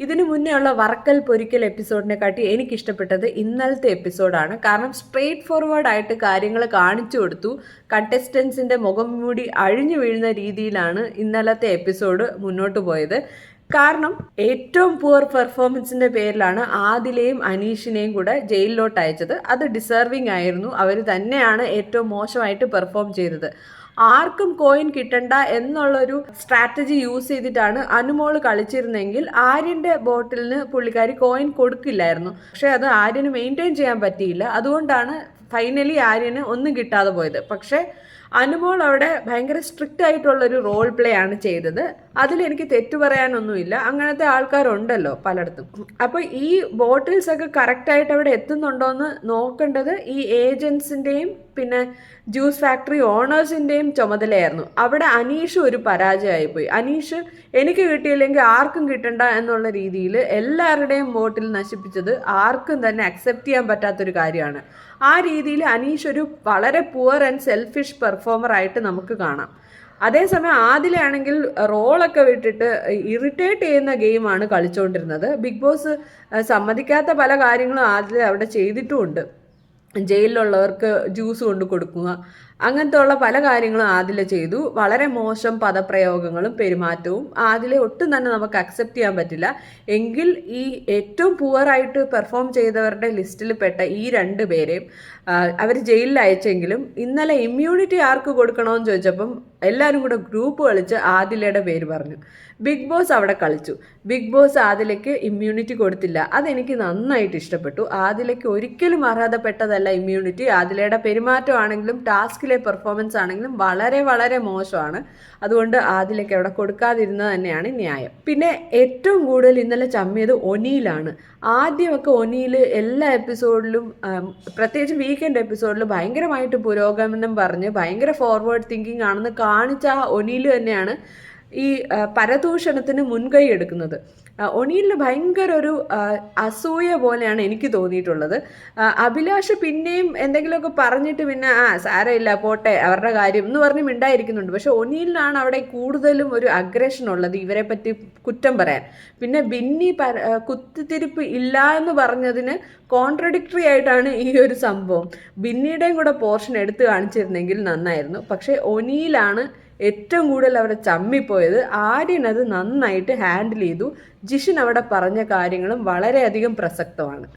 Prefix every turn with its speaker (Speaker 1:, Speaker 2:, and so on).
Speaker 1: ഇതിനു മുന്നേ ഉള്ള വറക്കൽ പൊരിക്കൽ എപ്പിസോഡിനെ കാട്ടി എനിക്കിഷ്ടപ്പെട്ടത് ഇന്നലത്തെ എപ്പിസോഡാണ്. കാരണം സ്ട്രെയിറ്റ് ഫോർവേഡ് ആയിട്ട് കാര്യങ്ങൾ കാണിച്ചു കൊടുത്തു. കണ്ടസ്റ്റൻസിന്റെ മുഖം മൂടി അഴിഞ്ഞു വീഴുന്ന രീതിയിലാണ് ഇന്നലത്തെ എപ്പിസോഡ് മുന്നോട്ട് പോയത്. കാരണം ഏറ്റവും പുവർ പെർഫോമൻസിന്റെ പേരിലാണ് ആദിലയും അനീഷിനെയും കൂടെ ജയിലിലോട്ട് അയച്ചത്. അത് ഡിസേർവിംഗ് ആയിരുന്നു. അവർ തന്നെയാണ് ഏറ്റവും മോശമായിട്ട് പെർഫോം ചെയ്തത്. ആർക്കും കോയിൻ കിട്ടണ്ട എന്നുള്ളൊരു സ്ട്രാറ്റജി യൂസ് ചെയ്തിട്ടാണ് അനുമോള് കളിച്ചിരുന്നെങ്കിൽ ആര്യന്റെ ബോട്ടിലിന് പുള്ളിക്കാരി കോയിൻ കൊടുക്കില്ലായിരുന്നു. പക്ഷെ അത് ആര്യന് മെയിൻറ്റെയിൻ ചെയ്യാൻ പറ്റിയില്ല. അതുകൊണ്ടാണ് ഫൈനലി ആര്യന് ഒന്നും കിട്ടാതെ പോയത്. പക്ഷെ അനുമോൾ അവിടെ ഭയങ്കര സ്ട്രിക്റ്റ് ആയിട്ടുള്ളൊരു റോൾ പ്ലേ ആണ് ചെയ്തത്. അതിലെനിക്ക് തെറ്റു പറയാനൊന്നുമില്ല. അങ്ങനത്തെ ആൾക്കാരുണ്ടല്ലോ പലയിടത്തും. അപ്പോൾ ഈ ബോട്ടിൽസ് ഒക്കെ കറക്റ്റായിട്ട് അവിടെ എത്തുന്നുണ്ടോ എന്ന് നോക്കേണ്ടത് ഈ ഏജൻസിൻ്റെയും പിന്നെ ജ്യൂസ് ഫാക്ടറി ഓണേഴ്സിൻ്റെയും ചുമതലയായിരുന്നു. അവിടെ അനീഷ് ഒരു പരാജയമായിപ്പോയി. അനീഷ് എനിക്ക് കിട്ടിയില്ലെങ്കിൽ ആർക്കും കിട്ടണ്ട എന്നുള്ള രീതിയിൽ എല്ലാവരുടെയും ബോട്ടിൽ നശിപ്പിച്ചത് ആർക്കും തന്നെ അക്സെപ്റ്റ് ചെയ്യാൻ പറ്റാത്തൊരു കാര്യമാണ്. ആ രീതിയിൽ അനീഷ് ഒരു വളരെ പുവർ ആൻഡ് സെൽഫിഷ് പെർഫോമർ ആയിട്ട് നമുക്ക് കാണാം. അതേസമയം ആദിലാണെങ്കിൽ റോളൊക്കെ വിട്ടിട്ട് ഇറിറ്റേറ്റ് ചെയ്യുന്ന ഗെയിമാണ് കളിച്ചുകൊണ്ടിരുന്നത്. ബിഗ് ബോസ് സമ്മതിക്കാത്ത പല കാര്യങ്ങളും ആദില അവിടെ ചെയ്തിട്ടുമുണ്ട്. ജയിലിലുള്ളവർക്ക് ജ്യൂസ് കൊണ്ട് കൊടുക്കുക, അങ്ങനത്തെ ഉള്ള പല കാര്യങ്ങളും ആദില ചെയ്തു. വളരെ മോശം പദപ്രയോഗങ്ങളും പെരുമാറ്റവും ആദിലെ ഒട്ടും തന്നെ നമുക്ക് അക്സെപ്റ്റ് ചെയ്യാൻ പറ്റില്ല. എങ്കിൽ ഈ ഏറ്റവും പുവറായിട്ട് പെർഫോം ചെയ്തവരുടെ ലിസ്റ്റിൽ പെട്ട ഈ 2 പേരെയും അവർ ജയിലിൽ അയച്ചെങ്കിലും ഇന്നലെ ഇമ്മ്യൂണിറ്റി ആർക്ക് കൊടുക്കണമെന്ന് ചോദിച്ചപ്പം എല്ലാവരും കൂടെ ഗ്രൂപ്പ് കളിച്ച് ആദിലയുടെ പേര് പറഞ്ഞു. ബിഗ് ബോസ് അവിടെ കളിച്ചു. ബിഗ് ബോസ് ആദിലയ്ക്ക് ഇമ്മ്യൂണിറ്റി കൊടുത്തില്ല. അതെനിക്ക് നന്നായിട്ട് ഇഷ്ടപ്പെട്ടു. ആദിലയ്ക്ക് ഒരിക്കലും അർഹതപ്പെട്ടതല്ല ഇമ്മ്യൂണിറ്റി. ആദിലയുടെ പെരുമാറ്റമാണെങ്കിലും ടാസ്കിലെ പെർഫോമൻസ് ആണെങ്കിലും വളരെ വളരെ മോശമാണ്. അതുകൊണ്ട് ആദിലയ്ക്ക് അവിടെ കൊടുക്കാതിരുന്നത് തന്നെയാണ് ന്യായം. പിന്നെ ഏറ്റവും കൂടുതൽ ഇന്നലെ ചമ്മിയത് ഒനിയിലാണ്. ആദ്യമൊക്കെ ഒനിയിൽ എല്ലാ എപ്പിസോഡിലും പ്രത്യേകിച്ച് വീക്കെൻഡ് എപ്പിസോഡിൽ ഭയങ്കരമായിട്ട് പുരോഗമനം പറഞ്ഞ് ഭയങ്കര ഫോർവേഡ് തിങ്കിങ് ആണെന്ന് കാണിച്ച ആ ഒനിയിൽ തന്നെയാണ് ഈ പരദൂഷണത്തിന് മുൻകൈ എടുക്കുന്നത്. ഒനിയിലിന് ഭയങ്കര ഒരു അസൂയ പോലെയാണ് എനിക്ക് തോന്നിയിട്ടുള്ളത്. അഭിലാഷ് പിന്നെയും എന്തെങ്കിലുമൊക്കെ പറഞ്ഞിട്ട് പിന്നെ സാരമില്ല പോട്ടെ അവരുടെ കാര്യം എന്ന് പറഞ്ഞ് മിണ്ടായിരിക്കുന്നുണ്ട്. പക്ഷെ ഒനിയിലിനാണ് അവിടെ കൂടുതലും ഒരു അഗ്രഷൻ ഉള്ളത് ഇവരെ പറ്റി കുറ്റം പറയാൻ. പിന്നെ ബിന്നി കുത്തിത്തിരിപ്പ് ഇല്ല എന്ന് പറഞ്ഞതിന് കോൺട്രഡിക്ടറി ആയിട്ടാണ് ഈ ഒരു സംഭവം. ബിന്നിയുടെയും കൂടെ പോർഷൻ എടുത്ത് കാണിച്ചിരുന്നെങ്കിൽ നന്നായിരുന്നു. പക്ഷെ ഒനിയിലാണ് ഏറ്റവും കൂടുതൽ അവിടെ ചമ്മിപ്പോയത്. ആര്യൻ അത് നന്നായിട്ട് ഹാൻഡിൽ ചെയ്തു. ജിഷിൻ അവിടെ പറഞ്ഞ കാര്യങ്ങളും വളരെയധികം പ്രസക്തമാണ്.